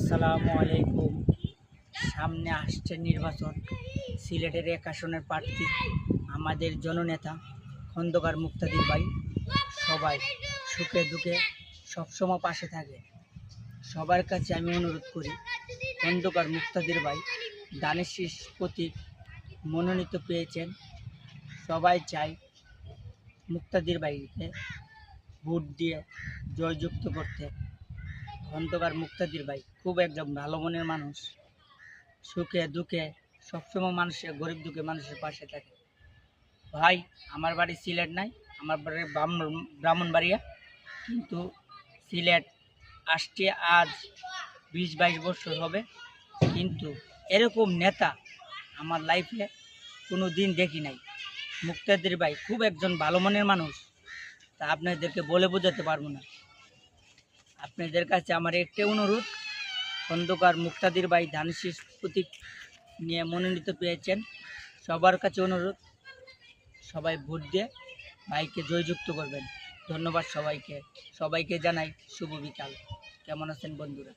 আসসালামু আলাইকুম। সামনে আসছে নির্বাচন। সিলেটের ১ আসনের প্রার্থী আমাদের জননেতা খন্দকার মুক্তাদির ভাই। সবাই সুখে দুঃখে সবসময় পাশে থাকে। সবার কাছে আমি অনুরোধ করি, খন্দকার মুক্তাদির ভাই দানের শীষ প্রতীক মনোনীত পেয়েছেন। সবাই চাই মুক্তাদির ভাইকে ভোট দিয়ে জয়যুক্ত করতে। খন্দকার মুক্তাদির ভাই খুব একজন ভালো মনের মানুষ। সুখে দুঃখে সবসময় মানুষের, গরিব দুঃখে মানুষের পাশে থাকে। ভাই, আমার বাড়ি সিলেট নাই, আমার বাড়ি ব্রাহ্মণবাড়িয়া, কিন্তু সিলেট আসছে আজ ২০-২২ বছর হবে, কিন্তু এরকম নেতা আমার লাইফে কোনো দিন দেখি নাই। মুক্তাদির ভাই খুব একজন ভালো মনের মানুষ, তা আপনাদেরকে বলে বোঝাতে পারবো না। আপনাদের কাছে আমার একটি অনুরোধ, খন্দকার মুক্তাদির ভাই ধানের শীষ প্রতীক নিয়ে মনোনীত পেয়েছেন। সবার কাছে অনুরোধ, সবাই ভোট দিয়ে ভাইকে জয়যুক্ত করবেন। ধন্যবাদ সবাইকে। সবাইকে জানাই শুভ বিকাল। কেমন আছেন বন্ধুরা?